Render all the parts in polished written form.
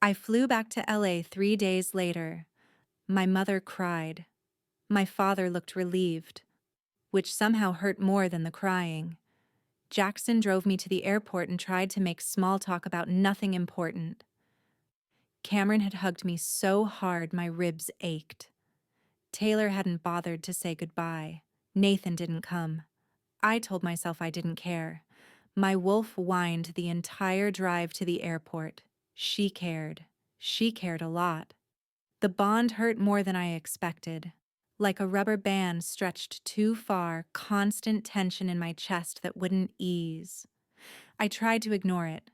I flew back to LA 3 days later. My mother cried. My father looked relieved, which somehow hurt more than the crying. Jackson drove me to the airport and tried to make small talk about nothing important. Cameron had hugged me so hard my ribs ached. Taylor hadn't bothered to say goodbye. Nathan didn't come. I told myself I didn't care. My wolf whined the entire drive to the airport. She cared. She cared a lot. The bond hurt more than I expected. Like a rubber band stretched too far, constant tension in my chest that wouldn't ease. I tried to ignore it,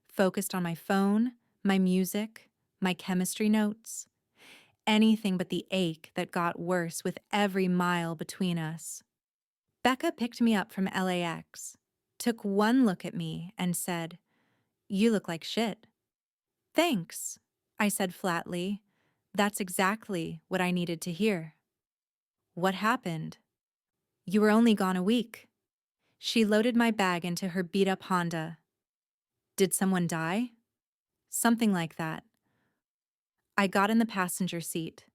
focused on my phone, my music, my chemistry notes. Anything but the ache that got worse with every mile between us. Becca picked me up from LAX, took one look at me, and said, "You look like shit." "Thanks," I said flatly. That's exactly what I needed to hear. "What happened?" "You were only gone a week." She loaded my bag into her beat-up Honda. "Did someone die?" "Something like that." I got in the passenger seat.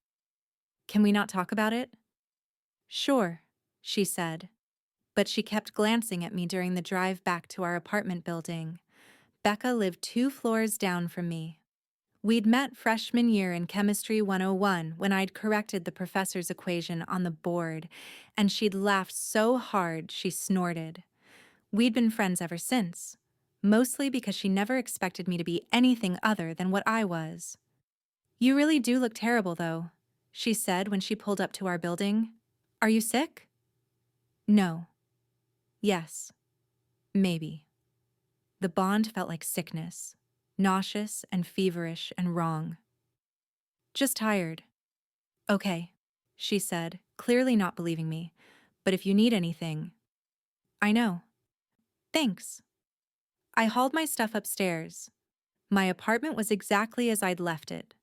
"Can we not talk about it?" "Sure," she said. But she kept glancing at me during the drive back to our apartment building. Becca lived 2 floors down from me. We'd met freshman year in Chemistry 101 when I'd corrected the professor's equation on the board, and she'd laughed so hard she snorted. We'd been friends ever since, mostly because she never expected me to be anything other than what I was. "You really do look terrible, though," she said when she pulled up to our building. "Are you sick?" "No." "Yes. Maybe." The bond felt like sickness, nauseous and feverish and wrong. "Just tired." "Okay," she said, clearly not believing me. "But if you need anything—" "I know. Thanks." I hauled my stuff upstairs. My apartment was exactly as I'd left it.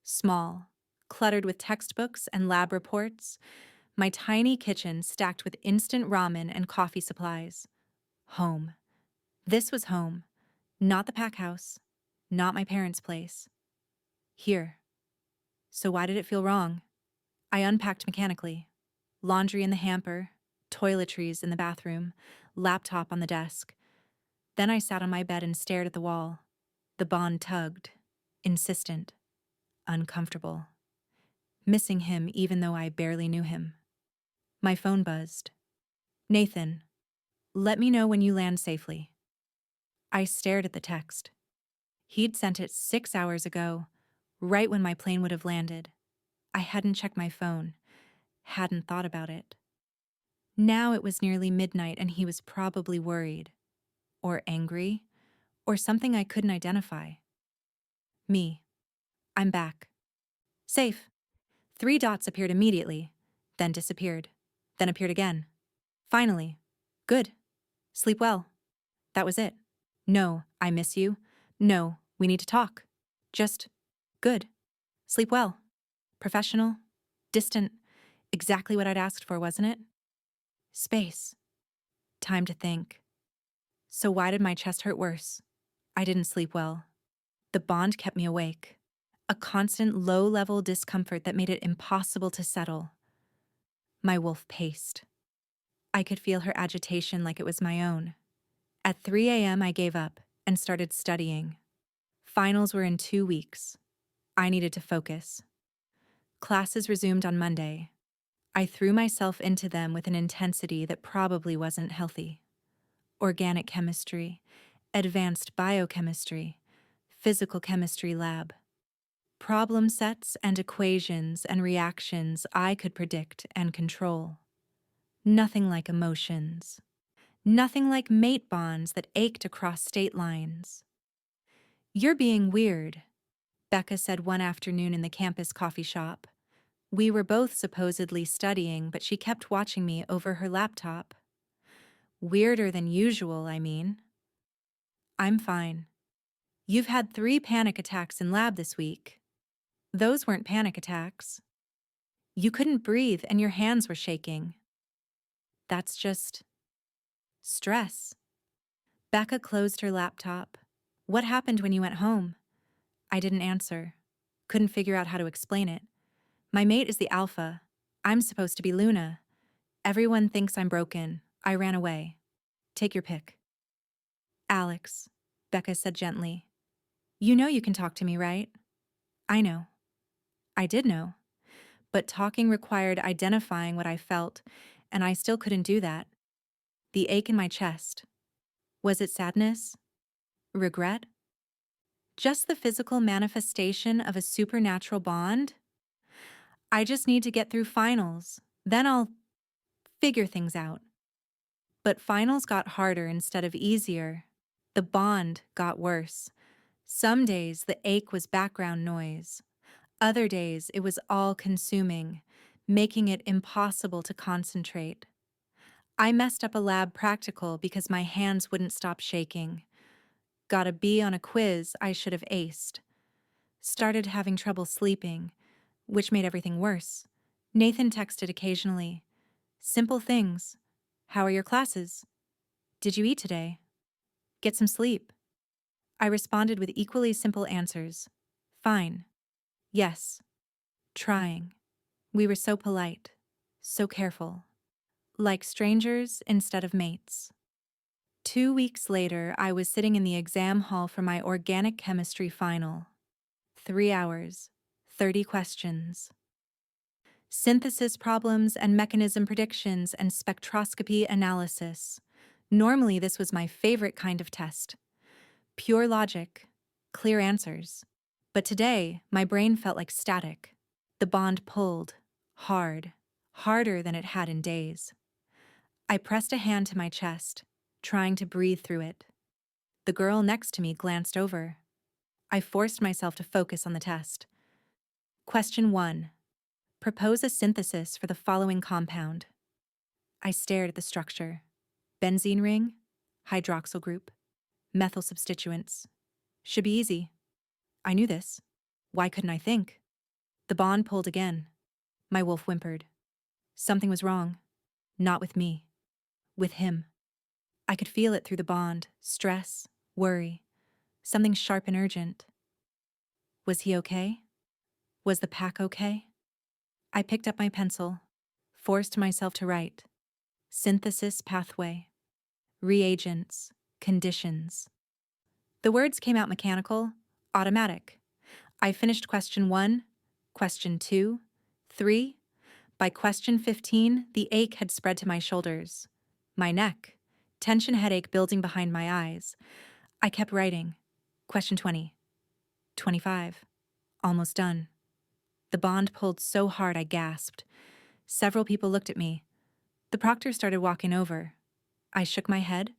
Small, cluttered with textbooks and lab reports, my tiny kitchen stacked with instant ramen and coffee supplies. Home. This was home. Not the pack house. Not my parents' place. Here. So why did it feel wrong? I unpacked mechanically. Laundry in the hamper, toiletries in the bathroom, laptop on the desk. Then I sat on my bed and stared at the wall. The bond tugged. Insistent. Uncomfortable. Missing him even though I barely knew him. My phone buzzed. "Nathan, let me know when you land safely." I stared at the text. He'd sent it 6 hours ago, right when my plane would have landed. I hadn't checked my phone, hadn't thought about it. Now it was nearly midnight and he was probably worried, or angry, or something I couldn't identify. Me. I'm back. Safe. 3 dots appeared immediately, then disappeared, then appeared again. Finally. Good. Sleep well. That was it. No, I miss you. No, we need to talk. Just good. Sleep well. Professional. Distant. Exactly what I'd asked for, wasn't it? Space. Time to think. So why did my chest hurt worse? I didn't sleep well. The bond kept me awake. A constant low-level discomfort that made it impossible to settle. My wolf paced. I could feel her agitation like it was my own. At 3 a.m. I gave up and started studying. Finals were in 2 weeks. I needed to focus. Classes resumed on Monday. I threw myself into them with an intensity that probably wasn't healthy. Organic chemistry, advanced biochemistry, physical chemistry lab. Problem sets and equations and reactions I could predict and control. Nothing like emotions. Nothing like mate bonds that ached across state lines. "You're being weird," Becca said one afternoon in the campus coffee shop. We were both supposedly studying, but she kept watching me over her laptop. "Weirder than usual, I mean." "I'm fine." "You've had 3 panic attacks in lab this week." "Those weren't panic attacks." "You couldn't breathe and your hands were shaking." "That's just stress." Becca closed her laptop. "What happened when you went home?" I didn't answer. Couldn't figure out how to explain it. My mate is the alpha. I'm supposed to be Luna. Everyone thinks I'm broken. I ran away. Take your pick. Alex, Becca said gently. You know you can talk to me, right? I know. I did know. But talking required identifying what I felt, and I still couldn't do that. The ache in my chest. Was it sadness? Regret? Just the physical manifestation of a supernatural bond? I just need to get through finals. Then I'll figure things out. But finals got harder instead of easier. The bond got worse. Some days the ache was background noise. Other days it was all-consuming, making it impossible to concentrate. I messed up a lab practical because my hands wouldn't stop shaking. Got a B on a quiz I should have aced. Started having trouble sleeping, which made everything worse. Nathan texted occasionally. Simple things. How are your classes? Did you eat today? Get some sleep. I responded with equally simple answers. Fine. Yes. Trying. We were so polite. So careful. Like strangers instead of mates. 2 weeks later, I was sitting in the exam hall for my organic chemistry final. 3 hours, 30 questions. Synthesis problems and mechanism predictions and spectroscopy analysis. Normally, this was my favorite kind of test. Pure logic, clear answers. But today, my brain felt like static. The bond pulled, hard, harder than it had in days. I pressed a hand to my chest, trying to breathe through it. The girl next to me glanced over. I forced myself to focus on the test. Question 1. Propose a synthesis for the following compound. I stared at the structure. Benzene ring, hydroxyl group, methyl substituents. Should be easy. I knew this. Why couldn't I think? The bond pulled again. My wolf whimpered. Something was wrong. Not with me. With him. I could feel it through the bond. Stress, worry. Something sharp and urgent. Was he okay? Was the pack okay? I picked up my pencil, forced myself to write. Synthesis pathway. Reagents. Conditions. The words came out mechanical, automatic. I finished question 1, question 2, 3. By question 15, the ache had spread to my shoulders, my neck, tension headache building behind my eyes. I kept writing. Question 20, 25, almost done. The bond pulled so hard I gasped. Several people looked at me. The proctor started walking over. I shook my head,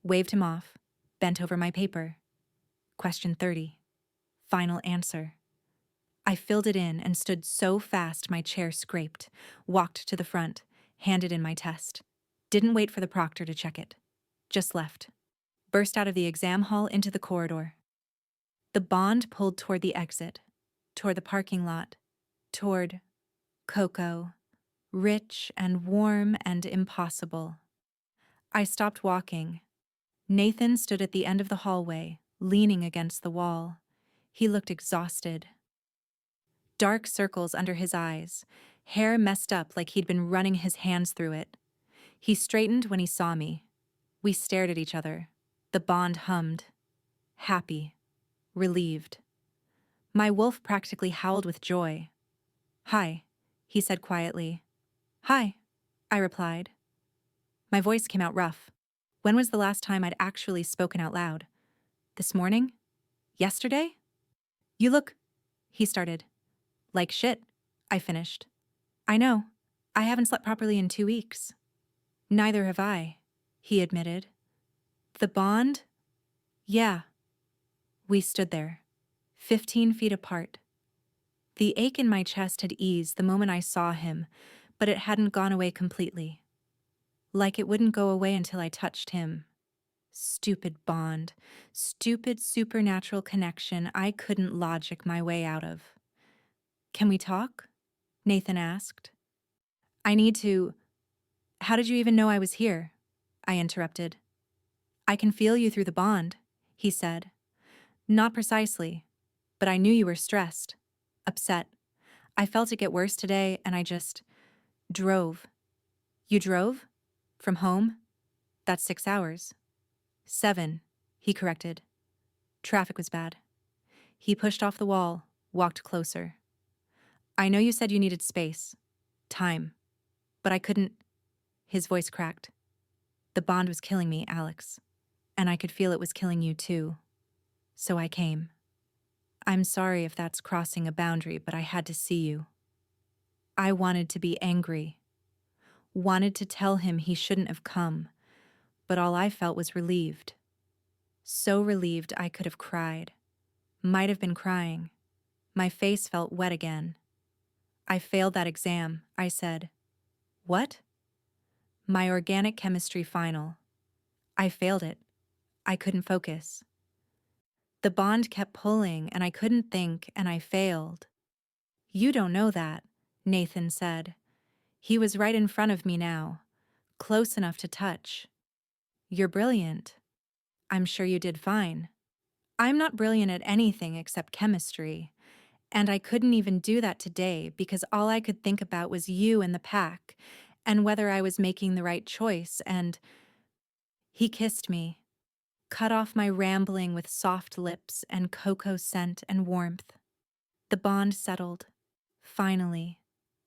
waved him off, bent over my paper. Question 30, final answer. I filled it in and stood so fast my chair scraped, walked to the front, handed in my test. Didn't wait for the proctor to check it. Just left. Burst out of the exam hall into the corridor. The bond pulled toward the exit, toward the parking lot, toward Coco, rich and warm and impossible. I stopped walking. Nathan stood at the end of the hallway, leaning against the wall. He looked exhausted. Dark circles under his eyes, hair messed up like he'd been running his hands through it. He straightened when he saw me. We stared at each other. The bond hummed. Happy. Relieved. My wolf practically howled with joy. Hi, he said quietly. Hi, I replied. My voice came out rough. When was the last time I'd actually spoken out loud? This morning? Yesterday? You look, he started. Like shit, I finished. I know. I haven't slept properly in 2 weeks. Neither have I, he admitted. The bond? Yeah. We stood there, 15 feet apart. The ache in my chest had eased the moment I saw him, but it hadn't gone away completely. Like it wouldn't go away until I touched him. Stupid bond. Stupid supernatural connection I couldn't logic my way out of. Can we talk? Nathan asked. I need to. How did you even know I was here? I interrupted. I can feel you through the bond, he said. Not precisely. But I knew you were stressed, upset. I felt it get worse today, and I just drove. You drove? From home? That's 6 hours. 7, he corrected. Traffic was bad. He pushed off the wall, walked closer. I know you said you needed space, time, but I couldn't. His voice cracked. The bond was killing me, Alex, and I could feel it was killing you too. So I came. I'm sorry if that's crossing a boundary, but I had to see you. I wanted to be angry, wanted to tell him he shouldn't have come, but all I felt was relieved. So relieved I could have cried. Might have been crying. My face felt wet again. I failed that exam, I said. What? My organic chemistry final. I failed it. I couldn't focus. The bond kept pulling, and I couldn't think, and I failed. You don't know that, Nathan said. He was right in front of me now, close enough to touch. You're brilliant. I'm sure you did fine. I'm not brilliant at anything except chemistry, and I couldn't even do that today because all I could think about was you and the pack, and whether I was making the right choice, and he kissed me, cut off my rambling with soft lips and cocoa scent and warmth. The bond settled, finally,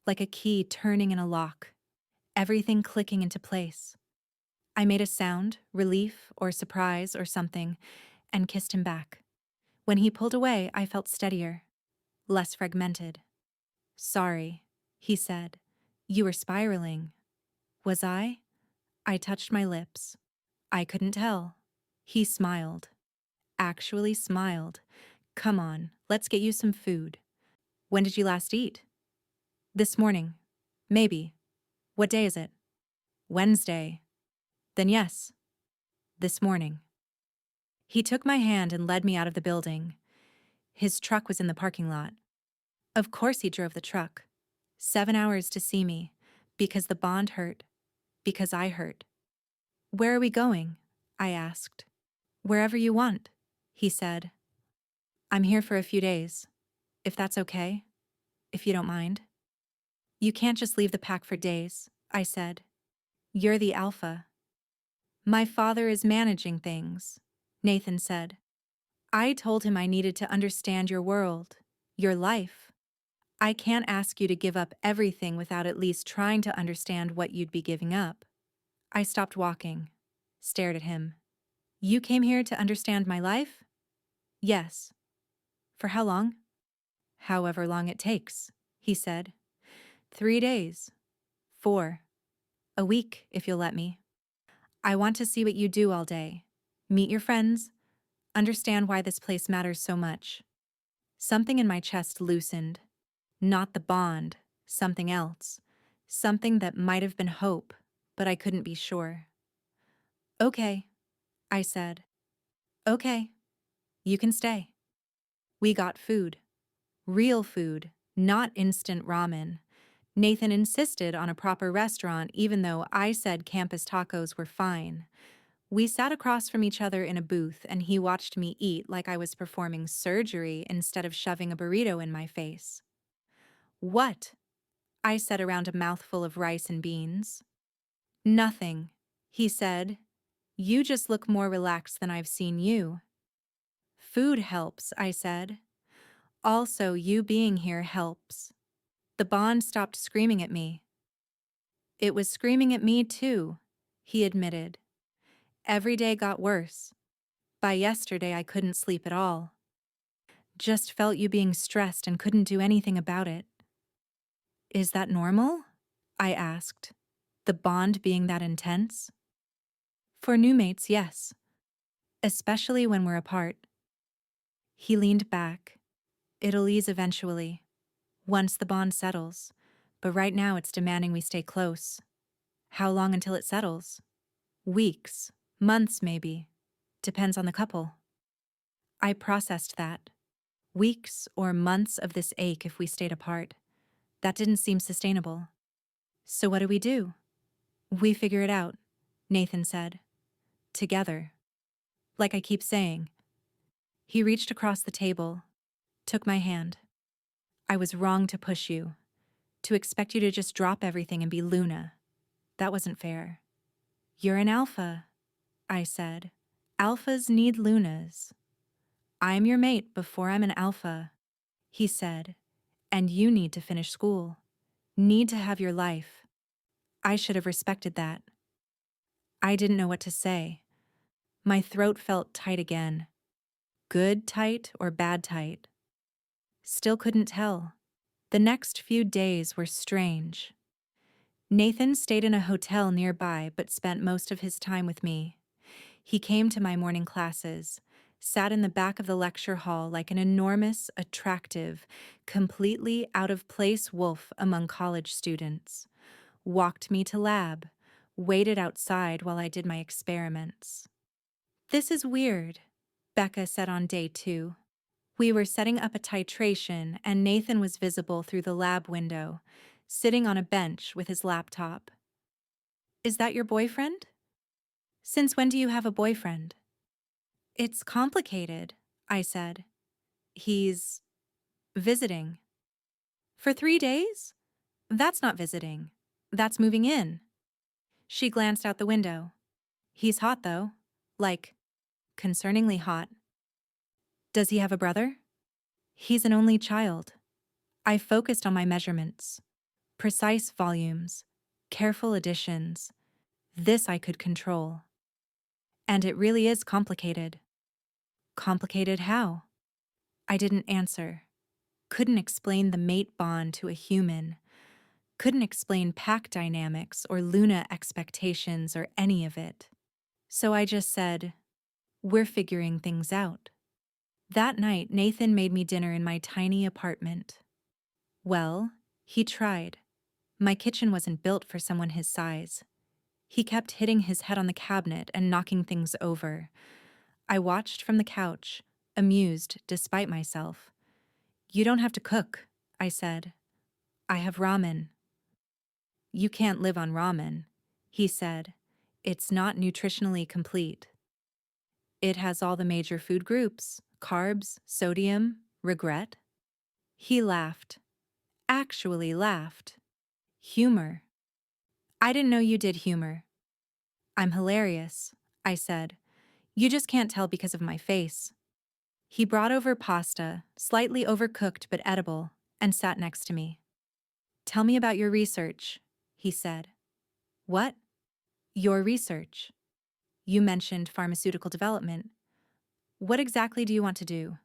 like a key turning in a lock, everything clicking into place. I made a sound, relief or surprise or something, and kissed him back. When he pulled away, I felt steadier, less fragmented. Sorry, he said. You were spiraling. Was I? I touched my lips. I couldn't tell. He smiled. Actually smiled. Come on, let's get you some food. When did you last eat? This morning. Maybe. What day is it? Wednesday. Then yes. This morning. He took my hand and led me out of the building. His truck was in the parking lot. Of course he drove the truck. 7 hours to see me. Because the bond hurt. Because I hurt. Where are we going? I asked. Wherever you want, he said. I'm here for a few days. If that's okay. If you don't mind. You can't just leave the pack for days, I said. You're the alpha. My father is managing things, Nathan said. I told him I needed to understand your world, your life. I can't ask you to give up everything without at least trying to understand what you'd be giving up. I stopped walking, stared at him. You came here to understand my life? Yes. For how long? However long it takes, he said. 3 days. 4. A week, if you'll let me. I want to see what you do all day. Meet your friends. Understand why this place matters so much. Something in my chest loosened. Not the bond, something else. Something that might have been hope, but I couldn't be sure. Okay, I said. Okay, you can stay. We got food. Real food, not instant ramen. Nathan insisted on a proper restaurant even though I said campus tacos were fine. We sat across from each other in a booth and he watched me eat like I was performing surgery instead of shoving a burrito in my face. What? I said around a mouthful of rice and beans. Nothing, he said. You just look more relaxed than I've seen you. Food helps, I said. Also, you being here helps. The bond stopped screaming at me. It was screaming at me too, he admitted. Every day got worse. By yesterday, I couldn't sleep at all. Just felt you being stressed and couldn't do anything about it. Is that normal? I asked. The bond being that intense? For new mates, yes. Especially when we're apart. He leaned back. It'll ease eventually, once the bond settles, but right now it's demanding we stay close. How long until it settles? Weeks, months maybe. Depends on the couple. I processed that. Weeks or months of this ache if we stayed apart. That didn't seem sustainable. So what do? We figure it out, Nathan said. Together. Like I keep saying. He reached across the table, took my hand. I was wrong to push you, to expect you to just drop everything and be Luna. That wasn't fair. You're an alpha, I said. Alphas need Lunas. I'm your mate before I'm an alpha, he said. And you need to finish school. Need to have your life. I should have respected that. I didn't know what to say. My throat felt tight again. Good tight or bad tight? Still couldn't tell. The next few days were strange. Nathan stayed in a hotel nearby but spent most of his time with me. He came to my morning classes, sat in the back of the lecture hall like an enormous, attractive, completely out-of-place wolf among college students, walked me to lab, waited outside while I did my experiments. This is weird, Becca said on day 2. We were setting up a titration and Nathan was visible through the lab window, sitting on a bench with his laptop. Is that your boyfriend? Since when do you have a boyfriend? It's complicated, I said. He's visiting. For 3 days? That's not visiting. That's moving in. She glanced out the window. He's hot, though. Like, concerningly hot. Does he have a brother? He's an only child. I focused on my measurements. Precise volumes. Careful additions. This I could control. And it really is complicated. Complicated how? I didn't answer. Couldn't explain the mate bond to a human. Couldn't explain pack dynamics or Luna expectations or any of it. So I just said, we're figuring things out. That night, Nathan made me dinner in my tiny apartment. Well, he tried. My kitchen wasn't built for someone his size. He kept hitting his head on the cabinet and knocking things over. I watched from the couch, amused despite myself. You don't have to cook, I said. I have ramen. You can't live on ramen, he said. It's not nutritionally complete. It has all the major food groups, carbs, sodium, regret. He laughed. Actually laughed. Humor. I didn't know you did humor. I'm hilarious, I said. You just can't tell because of my face. He brought over pasta, slightly overcooked but edible, and sat next to me. Tell me about your research, he said. What? Your research. You mentioned pharmaceutical development. What exactly do you want to do?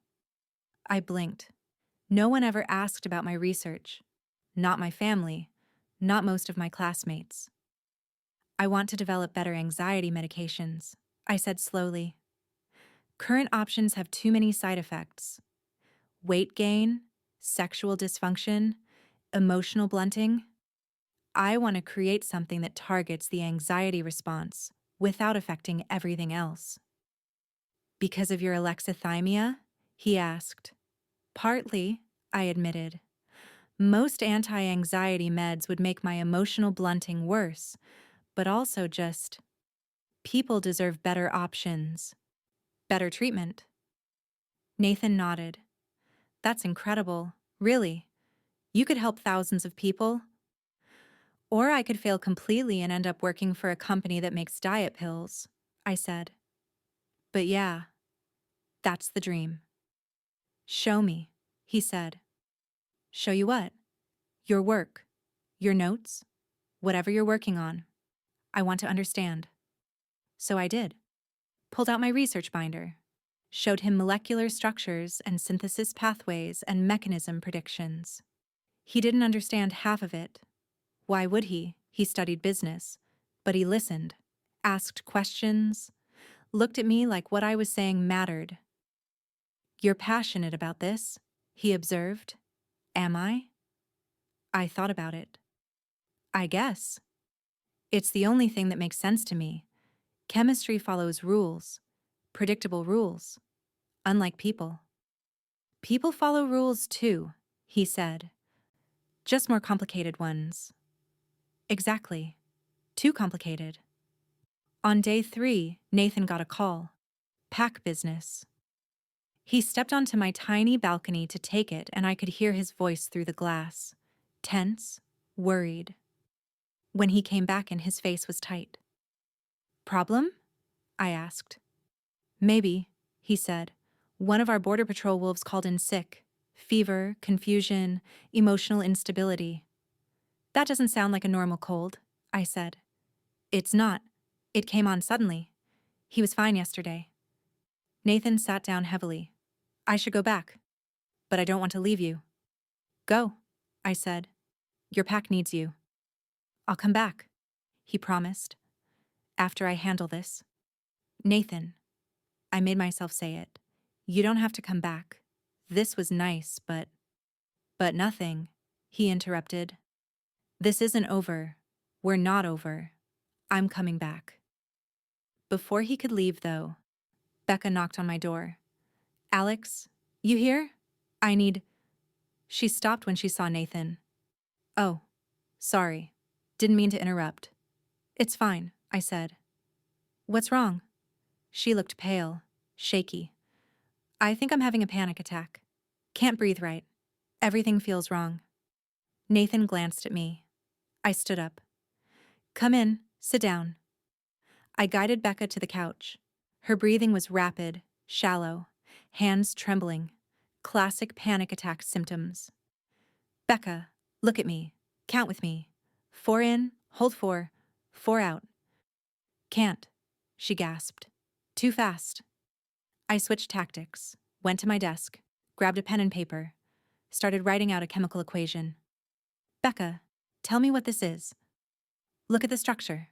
I blinked. No one ever asked about my research. Not my family. Not most of my classmates. I want to develop better anxiety medications, I said slowly. Current options have too many side effects. Weight gain, sexual dysfunction, emotional blunting. I want to create something that targets the anxiety response without affecting everything else. Because of your alexithymia? He asked. Partly, I admitted. Most anti-anxiety meds would make my emotional blunting worse, but also just, people deserve better options. Better treatment. Nathan nodded. That's incredible, really. You could help thousands of people. Or I could fail completely and end up working for a company that makes diet pills, I said. But yeah, that's the dream. Show me, he said. Show you what? Your work. Your notes. Whatever you're working on. I want to understand. So I did. Pulled out my research binder. Showed him molecular structures and synthesis pathways and mechanism predictions. He didn't understand half of it. Why would he? He studied business. But he listened, asked questions, looked at me like what I was saying mattered. You're passionate about this, he observed. Am I? I thought about it. I guess. It's the only thing that makes sense to me. Chemistry follows rules, predictable rules, unlike people. People follow rules too, he said. Just more complicated ones. Exactly. Too complicated. On day 3, Nathan got a call. Pack business. He stepped onto my tiny balcony to take it, and I could hear his voice through the glass. Tense, worried. When he came back in, his face was tight. Problem? I asked. Maybe, he said. One of our Border Patrol wolves called in sick. Fever, confusion, emotional instability. That doesn't sound like a normal cold, I said. It's not. It came on suddenly. He was fine yesterday. Nathan sat down heavily. I should go back, but I don't want to leave you. Go, I said. Your pack needs you. I'll come back, he promised. After I handle this. Nathan, I made myself say it. You don't have to come back. This was nice, but nothing, he interrupted. This isn't over. We're not over. I'm coming back. Before he could leave, though, Becca knocked on my door. Alex, you here? I need... She stopped when she saw Nathan. Oh, sorry. Didn't mean to interrupt. It's fine, I said. What's wrong? She looked pale, shaky. I think I'm having a panic attack. Can't breathe right. Everything feels wrong. Nathan glanced at me. I stood up. Come in, sit down. I guided Becca to the couch. Her breathing was rapid, shallow, hands trembling. Classic panic attack symptoms. Becca, look at me. Count with me. 4 in, hold 4, 4 out. Can't, she gasped. Too fast. I switched tactics, went to my desk, grabbed a pen and paper, started writing out a chemical equation. Becca, tell me what this is. Look at the structure.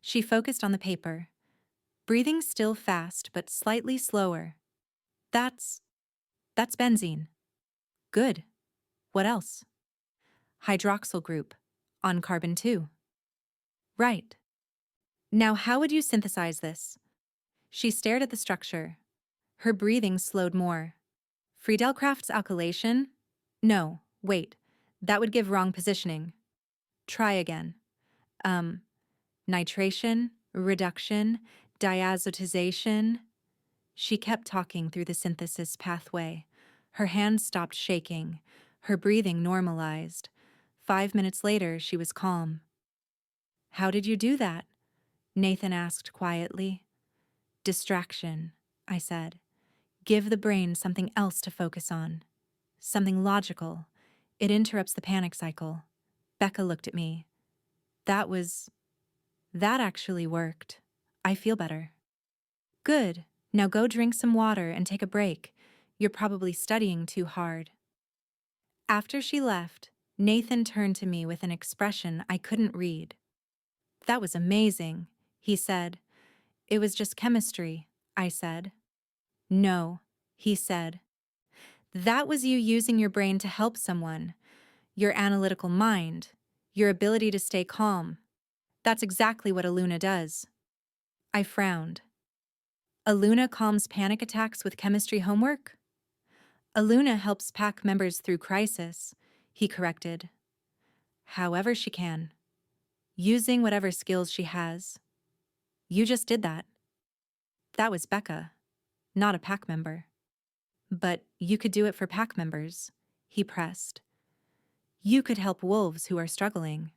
She focused on the paper, breathing still fast but slightly slower. That's benzene. Good. What else? Hydroxyl group, on carbon 2. Right. Now how would you synthesize this? She stared at the structure. Her breathing slowed more. Friedel-Crafts alkylation? No, wait. That would give wrong positioning. Try again. Nitration, reduction, diazotization. She kept talking through the synthesis pathway. Her hands stopped shaking. Her breathing normalized. 5 minutes later, she was calm. How did you do that? Nathan asked quietly. Distraction, I said. Give the brain something else to focus on. Something logical. It interrupts the panic cycle. Becca looked at me. That actually worked. I feel better. Good. Now go drink some water and take a break. You're probably studying too hard. After she left, Nathan turned to me with an expression I couldn't read. That was amazing, he said. It was just chemistry, I said. No, he said. That was you using your brain to help someone. Your analytical mind. Your ability to stay calm. That's exactly what Aluna does. I frowned. Aluna calms panic attacks with chemistry homework? Aluna helps pack members through crisis, he corrected. However she can. Using whatever skills she has. You just did that. That was Becca, not a pack member. But you could do it for pack members, he pressed. You could help wolves who are struggling.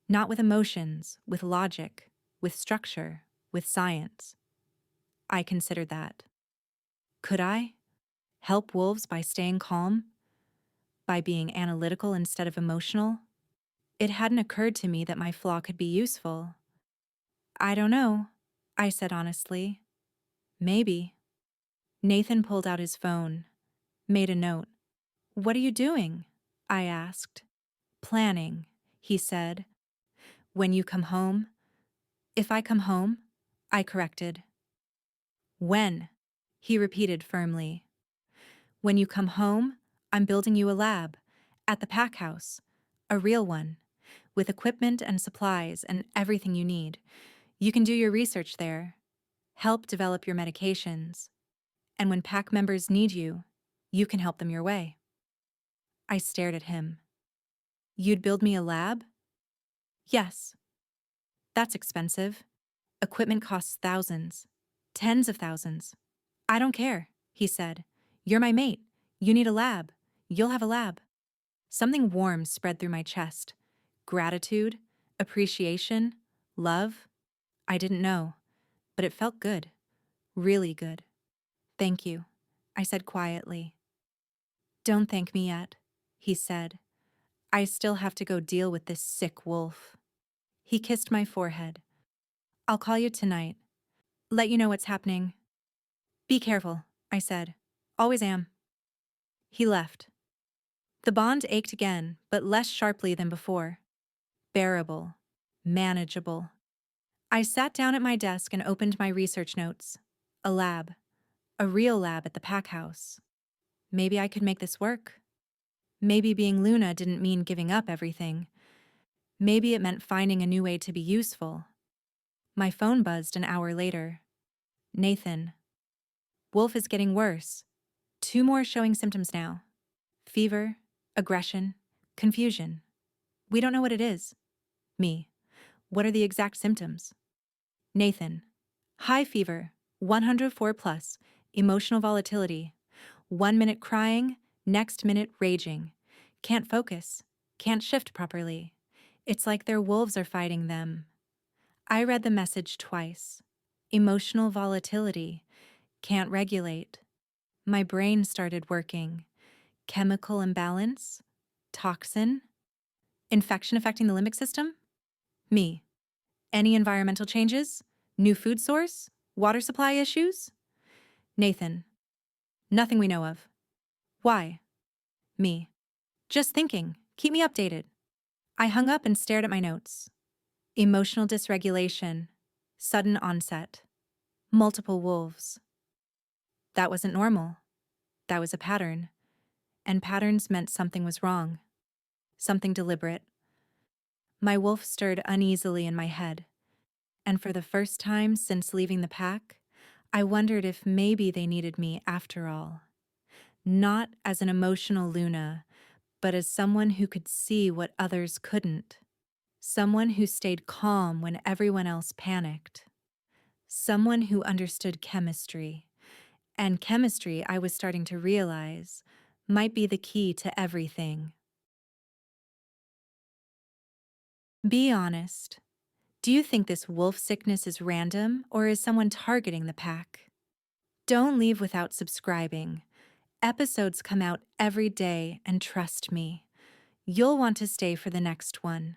Not with emotions, with logic, with structure, with science. I considered that. Could I? Help wolves by staying calm? By being analytical instead of emotional? It hadn't occurred to me that my flaw could be useful. I don't know, I said honestly. Maybe. Nathan pulled out his phone, made a note. What are you doing? I asked. Planning, he said. When you come home? If I come home? I corrected. When? He repeated firmly. When you come home, I'm building you a lab, at the pack house, a real one, with equipment and supplies and everything you need. You can do your research there, help develop your medications, and when pack members need you, you can help them your way. I stared at him. You'd build me a lab? Yes. That's expensive. Equipment costs thousands, tens of thousands. I don't care, he said. You're my mate. You need a lab. You'll have a lab. Something warm spread through my chest. Gratitude, appreciation, love. I didn't know, but it felt good. Really good. Thank you, I said quietly. Don't thank me yet, he said. I still have to go deal with this sick wolf. He kissed my forehead. I'll call you tonight. Let you know what's happening. Be careful, I said. Always am. He left. The bond ached again, but less sharply than before. Bearable. Manageable. I sat down at my desk and opened my research notes. A lab. A real lab at the pack house. Maybe I could make this work. Maybe being Luna didn't mean giving up everything. Maybe it meant finding a new way to be useful. My phone buzzed an hour later. Nathan. Wolf is getting worse. 2 more showing symptoms now. Fever, aggression, confusion. We don't know what it is. Me. What are the exact symptoms? Nathan. High fever, 104 plus, emotional volatility. 1 minute crying, next minute raging. Can't focus, can't shift properly. It's like their wolves are fighting them. I read the message twice. Emotional volatility. Can't regulate. My brain started working. Chemical imbalance? Toxin? Infection affecting the limbic system? Me. Any environmental changes? New food source? Water supply issues? Nathan. Nothing we know of. Why? Me. Just thinking. Keep me updated. I hung up and stared at my notes. Emotional dysregulation. Sudden onset. Multiple wolves. That wasn't normal. That was a pattern. And patterns meant something was wrong. Something deliberate. My wolf stirred uneasily in my head. And for the first time since leaving the pack, I wondered if maybe they needed me after all. Not as an emotional Luna, but as someone who could see what others couldn't. Someone who stayed calm when everyone else panicked. Someone who understood chemistry. And chemistry, I was starting to realize, might be the key to everything. Be honest. Do you think this wolf sickness is random, or is someone targeting the pack? Don't leave without subscribing. Episodes come out every day, and trust me, you'll want to stay for the next one.